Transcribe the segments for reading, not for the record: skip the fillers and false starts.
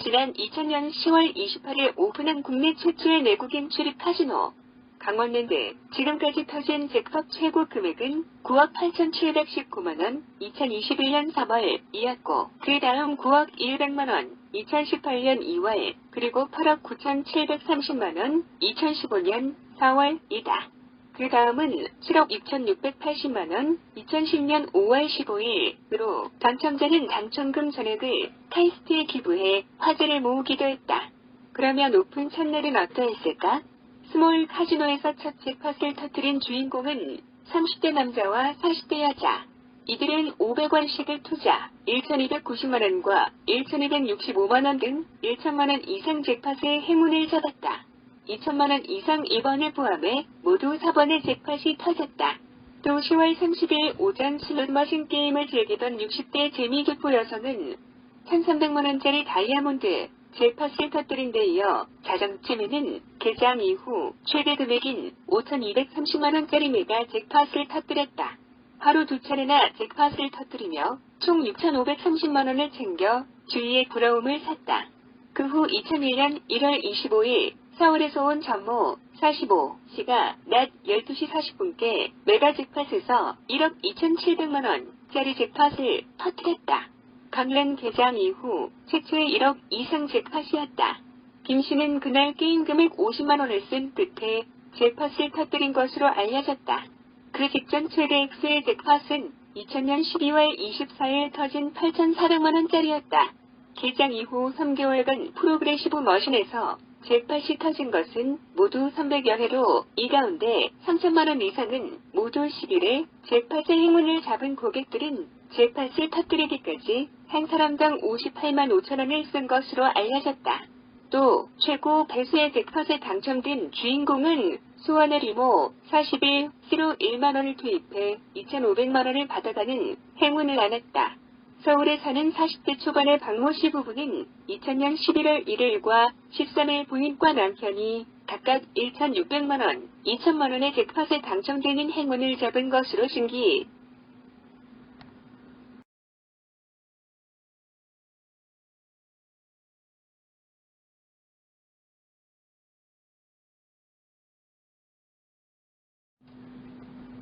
지난 2000년 10월 28일 오픈한 국내 최초의 내국인 출입 카지노 강원랜드. 지금까지 터진 잭팟 최고 금액은 9억 8,719만원, 2021년 3월 이었고, 그 다음 9억 100만원, 2018년 2월, 그리고 8억 9,730만원, 2015년 4월이다. 그 다음은 7억 6,680만원, 2010년 5월 15일으로 당첨자는 당첨금 전액을 카이스트에 기부해 화제를 모으기도 했다. 그러면 오픈 첫날은 어떠했을까? 스몰 카지노에서 첫 잭팟을 터뜨린 주인공은 30대 남자와 40대 여자. 이들은 500원씩을 투자, 1,290만원과 1,265만원 등 1천만원 이상 잭팟의 행운을 잡았다. 2천만원 이상 2번을 포함해 모두 4번의 잭팟이 터졌다. 또 10월 30일 오전 슬롯머신 게임을 즐기던 60대 재미교포 여성은 1,300만원짜리 다이아몬드 잭팟을 터뜨린 데 이어 자정쯤에는 개장 이후 최대 금액인 5,230만원짜리 메가 잭팟을 터뜨렸다. 하루 두 차례나 잭팟을 터뜨리며 총 6,530만원을 챙겨 주위의 부러움을 샀다. 그 후 2001년 1월 25일 서울에서 온 전모 45씨가 낮 12시 40분께 메가 잭팟에서 1억 2,700만원짜리 잭팟을 터뜨렸다. 강릉 개장 이후 최초의 1억 이상 잭팟이었다. 김씨는 그날 게임 금액 50만원을 쓴 끝에 잭팟을 터뜨린 것으로 알려졌다. 그 직전 최대 액수의 잭팟은 2000년 12월 24일 터진 8,400만원짜리였다. 개장 이후 3개월간 프로그레시브 머신에서 잭팟이 터진 것은 모두 300여 회로 이 가운데 3천만원 이상은 모두 11회 잭팟의 행운을 잡은 고객들은 잭팟을 터뜨리기까지 한 사람당 58만 5천원을 쓴 것으로 알려졌다. 또 최고 배수의 잭팟에 당첨된 주인공은 수원의 리모 41C로 1만원을 투입해 2,500만원을 받아가는 행운을 안았다. 서울에 사는 40대 초반의 박모씨 부부는 2000년 11월 1일과 13일 부인과 남편이 각각 1,600만원, 2천만원의 잭팟에 당첨되는 행운을 잡은 것으로 신기.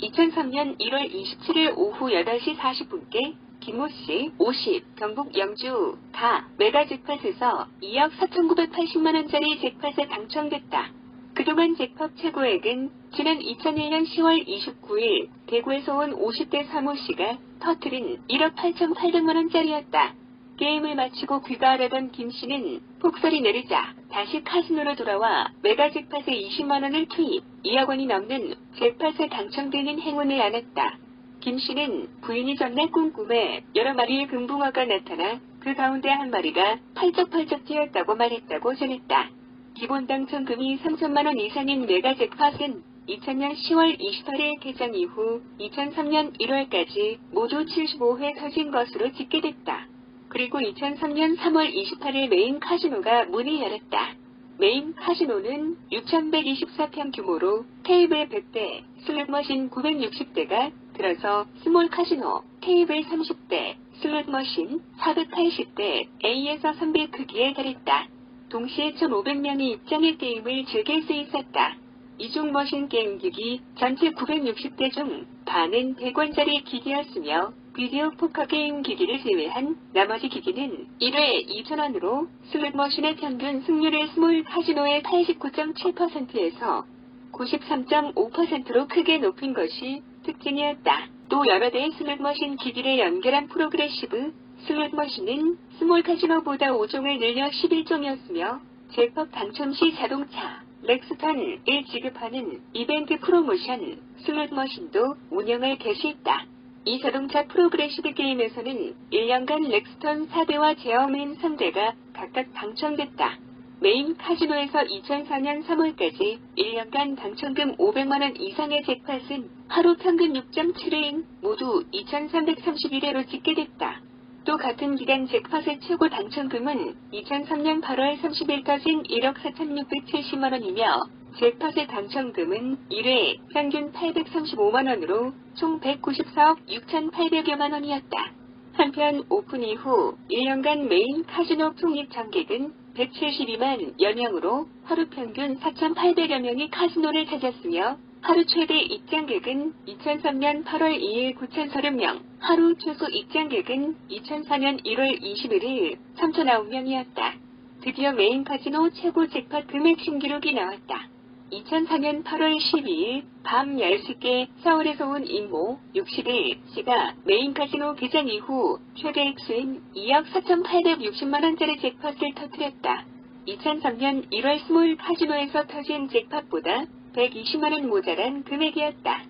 (2003년 1월 27일) 오후 8시 40분께 김모씨 50 경북 영주 가 메가 잭팟에서 2억 4,980만원짜리 잭팟에 당첨됐다. 그동안 잭팟 최고액은 지난 2001년 10월 29일 대구에서 온 50대 사모씨가 터뜨린 1억 8,800만원짜리였다. 게임을 마치고 귀가하려던 김씨는 폭설이 내리자 다시 카지노로 돌아와 메가 잭팟에 20만원을 투입, 2억 원이 넘는 잭팟에 당첨되는 행운을 안았다. 김씨는 부인이 전날 꿈꿈에 여러 마리의 금붕어가 나타나 그 가운데 한 마리가 펄쩍펄쩍 뛰었다고 말했다고 전했다. 기본 당첨금이 3천만원 이상인 메가 잭팟은 2000년 10월 28일 개장 이후 2003년 1월까지 모두 75회 터진 것으로 집계됐다. 그리고 2003년 3월 28일 메인 카지노가 문을 열었다. 메인 카지노는 6,124평 규모로 테이블 100대, 슬롯머신 960대가 들어서 스몰 카지노, 테이블 30대, 슬롯머신 480대, A에서 3배 크기에 달했다. 동시에 1,500명이 입장해 게임을 즐길 수 있었다. 이중 머신 게임기기 전체 960대 중 반은 100원짜리 기기였으며 비디오 포커 게임 기기를 제외한 나머지 기기는 1회 2,000원으로 슬롯머신의 평균 승률을 스몰 카지노의 89.7%에서 93.5%로 크게 높인 것이 특징이었다. 또 여러 대의 슬롯머신 기기를 연결한 프로그레시브 슬롯머신은 스몰 카지노보다 5종을 늘려 11종이었으며 잭팟 당첨 시 자동차 렉스턴을 지급하는 이벤트 프로모션 슬롯머신도 운영을 개시했다. 이 자동차 프로그레시브 게임에서는 1년간 렉스턴 4대와 제어맨 3대가 각각 당첨됐다. 메인 카지노에서 2004년 3월까지 1년간 당첨금 500만원 이상의 잭팟은 하루 평균 6.7회인 모두 2,331회로 집계됐다. 또 같은 기간 잭팟의 최고 당첨금은 2003년 8월 30일 터진 1억 4,670만원이며 잭팟의 당첨금은 1회 평균 835만원으로 총 194억 6,800여만원이었다. 한편 오픈 이후 1년간 메인 카지노 풍입 정객은 172만 여명으로 하루 평균 4,800여 명이 카지노를 찾았으며 하루 최대 입장객은 2003년 8월 2일 9,030명, 하루 최소 입장객은 2004년 1월 21일 3,009명이었다. 드디어 메인 카지노 최고 잭팟 금액 신기록이 나왔다. 2004년 8월 12일 밤 10시께 서울에서 온 임모 61씨가 메인 카지노 개장 이후 최대 액수인 2억 4,860만원짜리 잭팟을 터뜨렸다. 2003년 1월 스몰 카지노에서 터진 잭팟보다 120만원 모자란 금액이었다.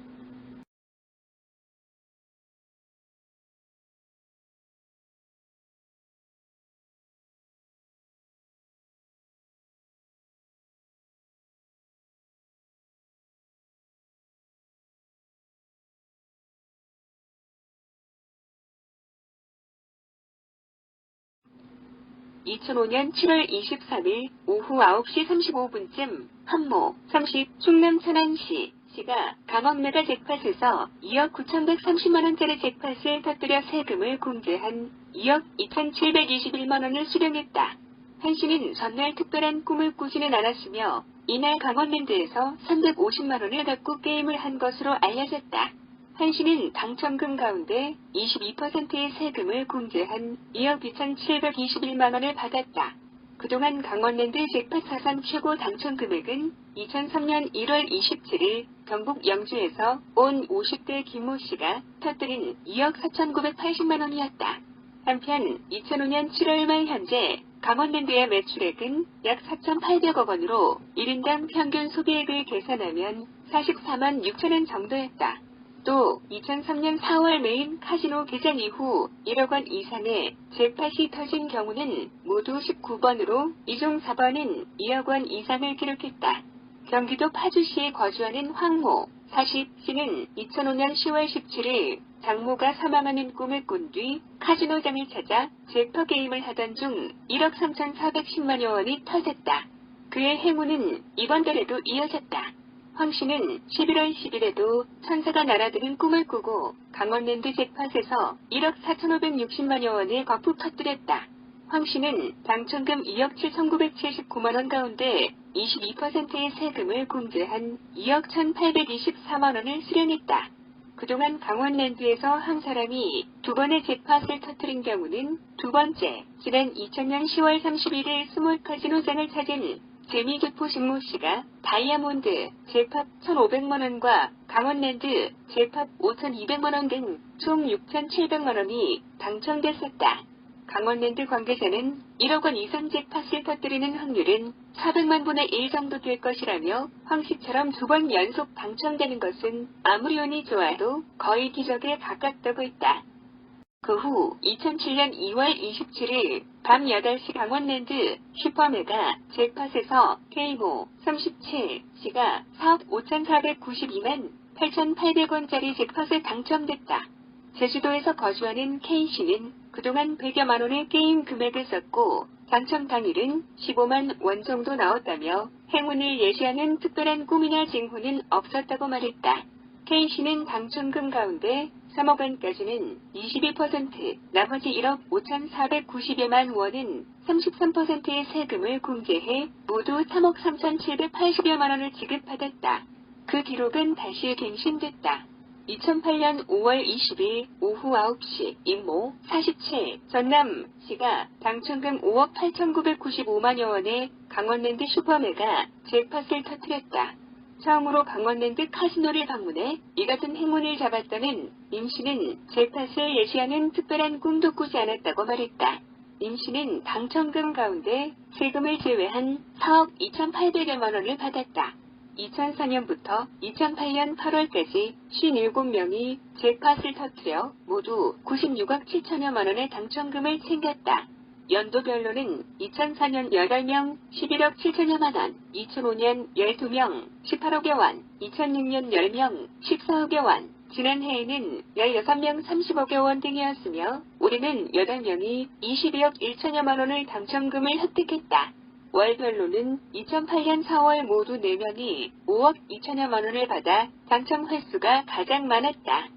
(2005년 7월 23일) 오후 9시 35분쯤 한모 30 충남 천안시 씨가 강원 메가 잭팟에서 2억 9,130만원짜리 잭팟을 터뜨려 세금을 공제한 2억 2,721만원을 수령했다. 한 씨는 전날 특별한 꿈을 꾸지는 않았으며 이날 강원랜드에서 350만원을 갖고 게임을 한 것으로 알려졌다. 한 씨는 당첨금 가운데 22%의 세금을 공제한 2억 2,721만원을 받았다. 그동안 강원랜드 잭팟 사상 최고 당첨 금액은 2003년 1월 27일 경북 영주에서 온 50대 김모 씨가 터뜨린 2억 4,980만원이었다. 한편 2005년 7월 말 현재 강원랜드의 매출액은 약 4,800억 원으로 1인당 평균 소비액을 계산하면 44만 6천원 정도였다. 또 2003년 4월 메인 카지노 개장 이후 1억 원 이상의 잭팟이 터진 경우는 모두 19번으로 이 중 4번은 2억 원 이상을 기록했다. 경기도 파주시에 거주하는 황모 40씨는 2005년 10월 17일 장모가 사망하는 꿈을 꾼 뒤 카지노장을 찾아 잭팟 게임을 하던 중 1억 3,410만여 원이 터졌다. 그의 행운은 이번 달에도 이어졌다. 황 씨는 11월 10일에도 천사가 날아드는 꿈을 꾸고 강원랜드 잭팟에서 1억 4,560만여 원의 거푸 터뜨렸다. 황 씨는 당첨금 2억 7,979만원 가운데 22%의 세금을 공제한 2억 1,824만원을 수령했다. 그동안 강원랜드에서 한 사람이 두 번의 잭팟을 터뜨린 경우는 두 번째, 지난 2000년 10월 31일 스몰 카지노장을 찾은 재미교포 신모 씨가 다이아몬드 잭팟 1,500만원과 강원랜드 잭팟 5,200만원 등 총 6,700만원이 당첨됐었다. 강원랜드 관계자는 1억 원 이상 잭팟을 터뜨리는 확률은 400만 분의 1 정도 될 것이라며 황 씨처럼 두 번 연속 당첨되는 것은 아무리 운이 좋아도 거의 기적에 가깝다고 했다. 그 후 2007년 2월 27일 밤 8시 강원랜드 슈퍼메가 잭팟에서 K모 37씨가 4억 5,492만 8,800원짜리 잭팟에 당첨됐다. 제주도에서 거주하는 K씨는 그동안 100여만 원의 게임 금액을 썼고 당첨 당일은 15만 원 정도 나왔다며 행운을 예시하는 특별한 꿈이나 징후는 없었다고 말했다. K씨는 당첨금 가운데 3억 원까지는 22%, 나머지 1억 5,490여만 원은 33%의 세금을 공제해 모두 3억 3,780여만 원을 지급받았다. 그 기록은 다시 갱신됐다. 2008년 5월 20일 오후 9시 임모 47 전남 씨가 당첨금 5억 8,995만여 원의 강원랜드 슈퍼메가 잭팟을 터뜨렸다. 처음으로 강원랜드 카지노를 방문해 이 같은 행운을 잡았다는 임 씨는 잭팟을 예시하는 특별한 꿈도 꾸지 않았다고 말했다. 임 씨는 당첨금 가운데 세금을 제외한 4억 2,800여만 원을 받았다. 2004년부터 2008년 8월까지 57명이 잭팟을 터뜨려 모두 96억 7천여만 원의 당첨금을 챙겼다. 연도별로는 2004년 8명 11억 7천여만 원, 2005년 12명 18억여 원, 2006년 10명 14억여 원, 지난해에는 16명 30억여 원 등이었으며 올해는 8명이 22억 1천여만 원을 당첨금을 획득했다. 월별로는 2008년 4월 모두 4명이 5억 2천여만 원을 받아 당첨 횟수가 가장 많았다.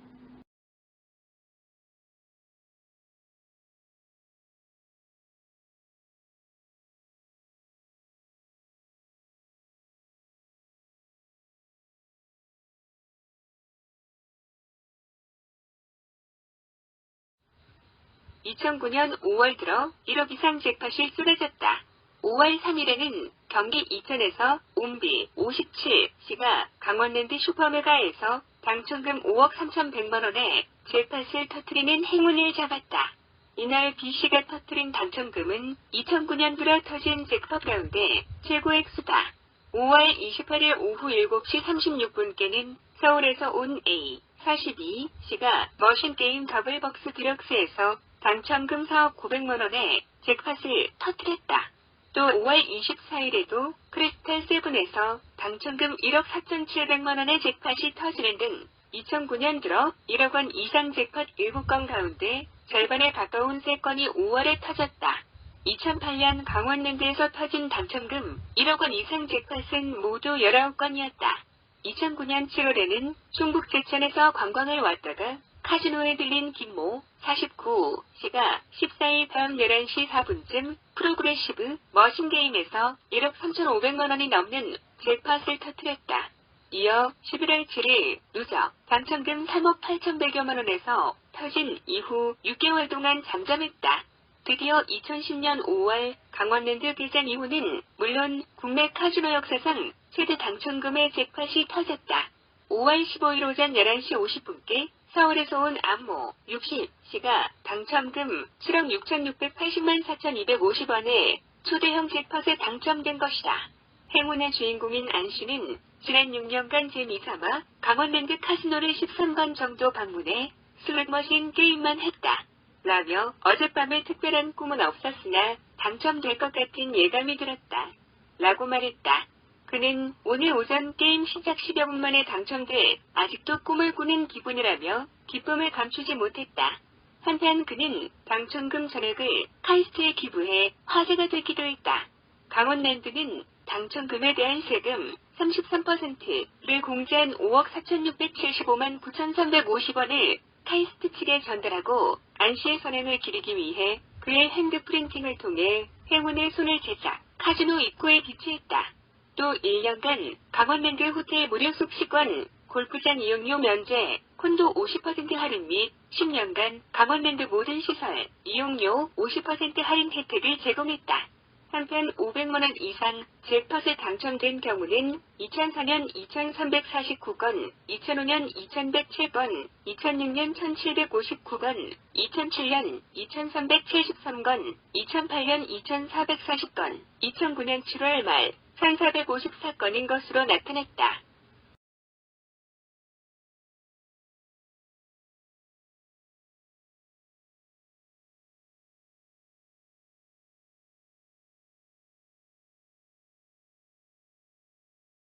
2009년 5월 들어 1억 이상 잭팟이 쏟아졌다. 5월 3일에는 경기 이천에서 옴비 57씨가 강원랜드 슈퍼메가에서 당첨금 5억 3,100만원의 잭팟을 터뜨리는 행운을 잡았다. 이날 B씨가 터뜨린 당첨금은 2009년 들어 터진 잭팟 가운데 최고액 수다. 5월 28일 오후 7시 36분께는 서울에서 온 A42씨가 머신게임 더블벅스 디럭스에서 당첨금 4억 900만원의 잭팟을 터뜨렸다. 또 5월 24일에도 크리스탈 세븐에서 당첨금 1억 4,700만원의 잭팟이 터지는 등 2009년 들어 1억 원 이상 잭팟 7건 가운데 절반에 가까운 3건이 5월에 터졌다. 2008년 강원랜드에서 터진 당첨금 1억 원 이상 잭팟은 모두 19건이었다. 2009년 7월에는 충북 제천에서 관광을 왔다가 카지노에 들린 김모 49씨가 14일 밤 11시 4분쯤 프로그레시브 머신게임에서 1억 3,500만원이 넘는 잭팟을 터뜨렸다. 이어 11월 7일 누적 당첨금 3억 8,100여만원에서 터진 이후 6개월 동안 잠잠했다. 드디어 2010년 5월 강원랜드 개장 이후는 물론 국내 카지노 역사상 최대 당첨금의 잭팟이 터졌다. 5월 15일 오전 11시 50분께 서울에서 온 안모 60씨가 당첨금 7억 6,680만 4,250원의 초대형 잭팟에 당첨된 것이다. 행운의 주인공인 안씨는 지난 6년간 재미삼아 강원랜드 카지노를 13번 정도 방문해 슬롯머신 게임만 했다. 라며 어젯밤에 특별한 꿈은 없었으나 당첨될 것 같은 예감이 들었다. 라고 말했다. 그는 오늘 오전 게임 시작 10여 분 만에 당첨돼 아직도 꿈을 꾸는 기분이라며 기쁨을 감추지 못했다. 한편 그는 당첨금 전액을 카이스트에 기부해 화제가 되기도 했다. 강원랜드는 당첨금에 대한 세금 33%를 공제한 5억 4,675만 9,350원을 카이스트 측에 전달하고 안씨의 선행을 기리기 위해 그의 핸드프린팅을 통해 행운의 손을 제작, 카지노 입구에 비치했다. 또 1년간 강원랜드 호텔 무료 숙식권, 골프장 이용료 면제, 콘도 50% 할인 및 10년간 강원랜드 모든 시설, 이용료 50% 할인 혜택을 제공했다. 한편 500만원 이상 잭팟에 당첨된 경우는 2004년 2349건, 2005년 2107건, 2006년 1759건, 2007년 2373건, 2008년 2440건, 2009년 7월 말 1454건인 것으로 나타났다.